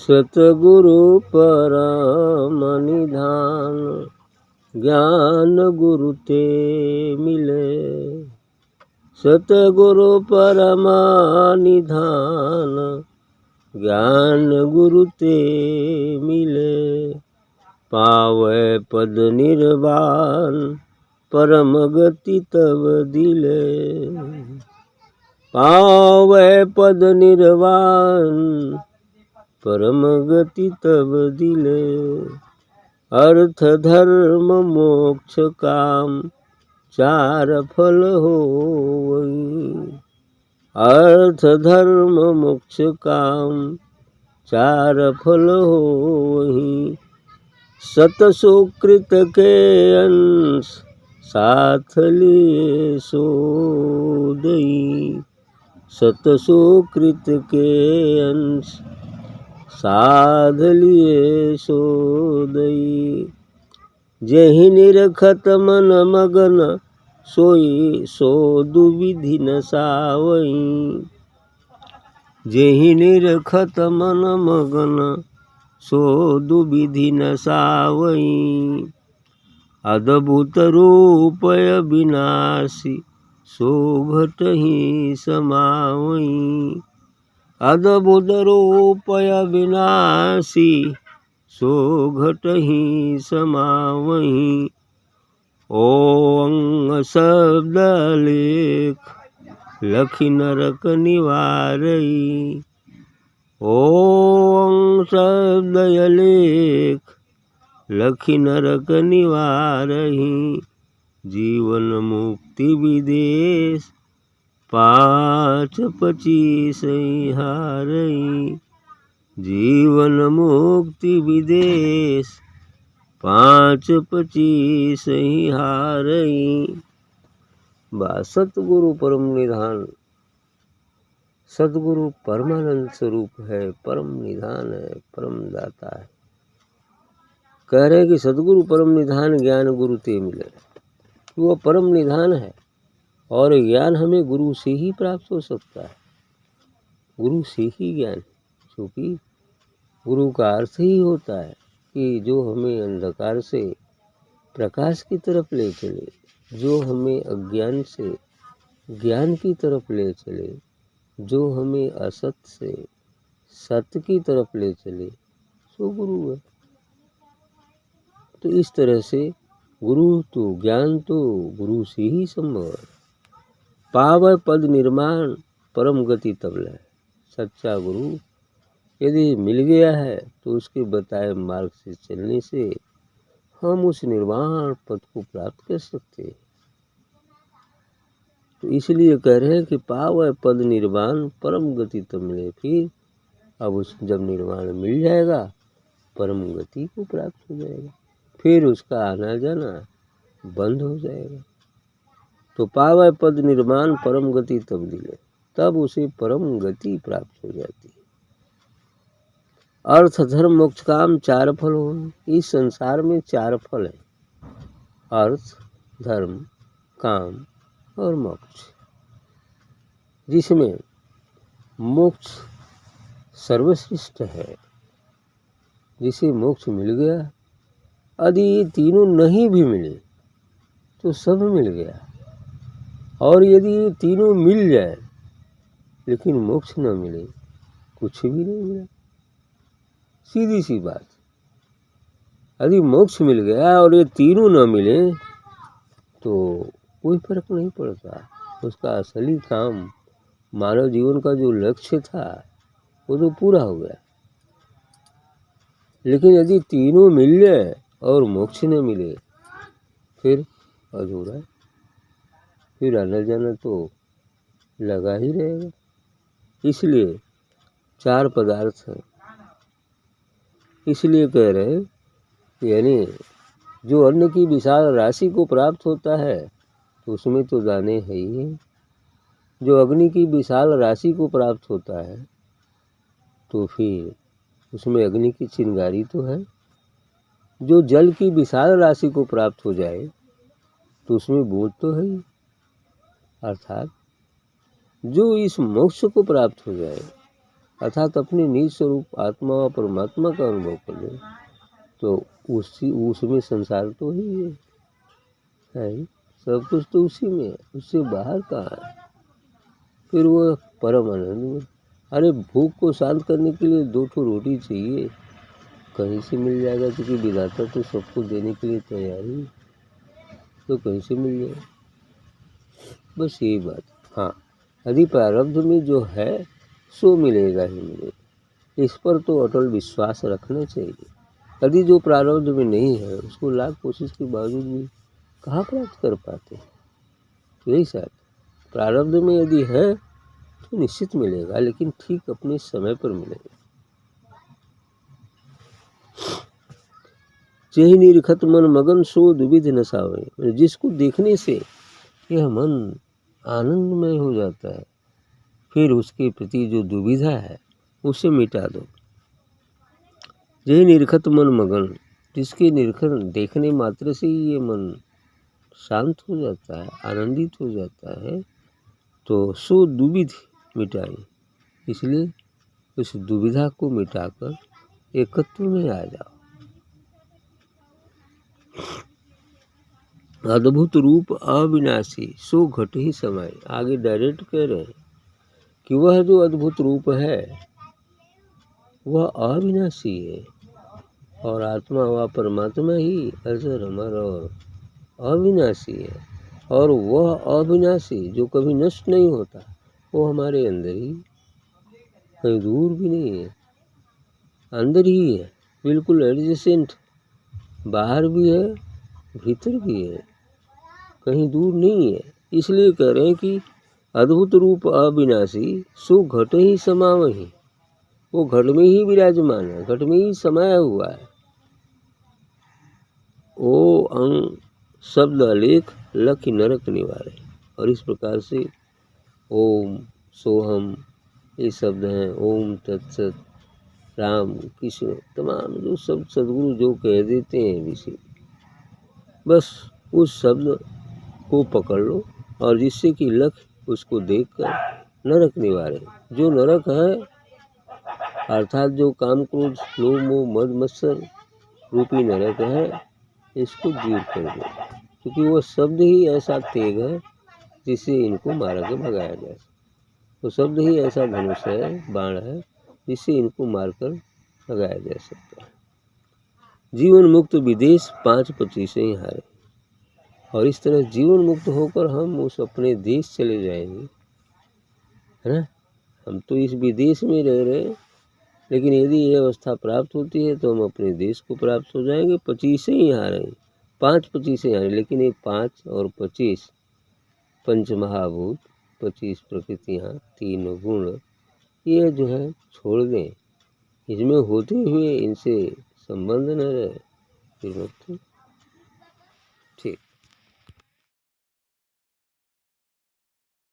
सतगुरु परम निधान, ज्ञान गुरु ते मिले। सतगुरु परम निधान, ज्ञान गुरु ते मिले। पावै पद निर्वाण, परम गति तब दिले। पावै पद निर्वाण, परम गति तब दिले। अर्थ धर्म मोक्ष काम, चार फल होवई। अर्थ धर्म मोक्ष काम, चार फल होवई। सत सुकृत के अंश, साथ लिए सो दई। सत सुकृत के अंश, साध लिए सो दई। जेहि निरखत मन मगन, सोई सो दुविधि न सावई। जेहि निरखत मन मगन, सो दुविधि न सावई। अद्भुत रूप अविनाशी, सो घटहि समावई। अद्भुत रूप अविनाशी, सो घटहि समावई। ओंग शब्द लेख, लखि नरक निवारई। ओंग शब्द लेख, लखि नरक निवारहि। जीवन मुक्ति विदेश, पाँच पचीस हारई। जीवन मुक्ति विदेश, पाँच पचीस हारई। सतगुरु परम निधान। सतगुरु परमानंद स्वरूप है, परम निधान है, परम दाता है। कह रहे हैं कि सतगुरु परम निधान, ज्ञान गुरु ते मिले। वो परम निधान है और ज्ञान हमें गुरु से ही प्राप्त हो सकता है। गुरु से ही ज्ञान, क्योंकि गुरु का अर्थ ही होता है कि जो हमें अंधकार से प्रकाश की तरफ ले चले, जो हमें अज्ञान से ज्ञान की तरफ ले चले, जो हमें असत से सत्य की तरफ ले चले, सो गुरु है। तो इस तरह से गुरु तो ज्ञान तो गुरु से ही संभव है। पावै पद निर्माण, परम गति तब लय। सच्चा गुरु यदि मिल गया है तो उसके बताए मार्ग से चलने से हम उस निर्वाण पद को प्राप्त कर सकते हैं। तो इसलिए कह रहे हैं कि पावै पद निर्वाण, परम गति तब मिले। फिर अब उस जब निर्वाण मिल जाएगा, परम गति को प्राप्त हो जाएगा, फिर उसका आना जाना बंद हो जाएगा। तो पावै पद निर्माण, परम गति तब दिले, तब उसे परम गति प्राप्त हो जाती है। अर्थ धर्म मोक्ष काम, चार फल हो। इस संसार में चार फल है, अर्थ धर्म काम और मोक्ष, जिसमें मोक्ष सर्वश्रेष्ठ है। जिसे मोक्ष मिल गया, यदि ये तीनों नहीं भी मिले तो सब मिल गया। और यदि ये तीनों मिल जाए लेकिन मोक्ष न मिले, कुछ भी नहीं मिला। सीधी सी बात। यदि मोक्ष मिल गया और ये तीनों न मिले तो कोई फर्क नहीं पड़ता। उसका असली काम, मानव जीवन का जो लक्ष्य था, वो तो पूरा हो गया। लेकिन यदि तीनों मिल जाए और मोक्ष न मिले, फिर अधूरा है, फिर आना जाना तो लगा ही रहेगा। इसलिए चार पदार्थ हैं। इसलिए कह रहे, यानी जो अन्न की विशाल राशि को प्राप्त होता है तो उसमें तो दाने है ही है। जो अग्नि की विशाल राशि को प्राप्त होता है तो फिर उसमें अग्नि की चिंगारी तो है। जो जल की विशाल राशि को प्राप्त हो जाए तो उसमें बूंद तो है ही। अर्थात जो इस मोक्ष को प्राप्त हो जाए अर्थात अपने निज स्वरूप आत्मा और परमात्मा का अनुभव कर ले तो उसमें संसार तो ही है, सब कुछ तो उसी में है, उससे बाहर कहाँ है। फिर वो परम आनंद में। अरे भूख को शांत करने के लिए 2 ठो रोटी चाहिए, कहीं से मिल जाएगा, क्योंकि विधाता तो सबको देने के लिए तैयार ही, तो कहीं से मिल जाए, बस यही बात। हाँ, यदि प्रारब्ध में जो है सो मिलेगा ही मिलेगा, इस पर तो अटल विश्वास रखना चाहिए। यदि जो प्रारब्ध में नहीं है उसको लाख कोशिश के बावजूद भी कहाँ प्राप्त कर पाते, तो यही साथ प्रारब्ध में यदि है तो निश्चित मिलेगा, लेकिन ठीक अपने समय पर मिलेगा। जेहि निरखत मन मगन सो दुविध न सावे, जिसको देखने से यह मन आनंदमय हो जाता है, फिर उसके प्रति जो दुविधा है उसे मिटा दो। जेहि निरखत मन मगन, जिसके निरखन देखने मात्र से ही ये मन शांत हो जाता है, आनंदित हो जाता है, तो सो दुविध मिटाए, इसलिए उस दुविधा को मिटाकर एकत्व में आ जाओ। अद्भुत रूप अविनाशी सो घट ही समाए, आगे डायरेक्ट कह रहे हैं कि वह जो अद्भुत रूप है वह अविनाशी है, और आत्मा व परमात्मा ही अजर अमर और अविनाशी है, और वह अविनाशी जो कभी नष्ट नहीं होता वो हमारे अंदर ही, कहीं दूर भी नहीं है, अंदर ही है, बिल्कुल एडजेसेंट, बाहर भी है भीतर भी है, कहीं दूर नहीं है। इसलिए कह रहे हैं कि अद्भुत रूप अविनाशी सो घट ही समावही, वो घट में ही विराजमान है, घट में ही समाया हुआ है। ओ अंग शब्द अलेख लख नरक निवारे, और इस प्रकार से ओम सोहम ये शब्द हैं, ओम तत्सत, राम कृष्ण, तमाम जो सब सदगुरु जो कह देते हैं विषय, बस उस शब्द को पकड़ लो, और जिससे कि लक्ष्य उसको देखकर नरक निवारे, जो नरक है अर्थात जो काम क्रोध लोभ मोह मद मत्सर रूपी नरक है, इसको दूर कर दो, क्योंकि वो शब्द ही ऐसा तेग है जिससे इनको मार के भगाया जाए। तो शब्द ही ऐसा धनुष है, बाण है, जिससे इनको मारकर भगाया जा सकता है। जीवन मुक्त विदेश 5-25 ही हारे, और इस तरह जीवन मुक्त होकर हम उस अपने देश चले जाएंगे, है ना। हम तो इस विदेश में रह रहे हैं, लेकिन यदि ये अवस्था प्राप्त होती है तो हम अपने देश को प्राप्त हो जाएंगे। 25 ही हारे, 5-25 हारे, लेकिन ये 5 और 25 पंचमहाभूत, 25 प्रकृतियाँ, 3 गुण, ये जो है छोड़ दें, इसमें होते हुए इनसे संबंध न रहे, फिर मुक्त ठीक।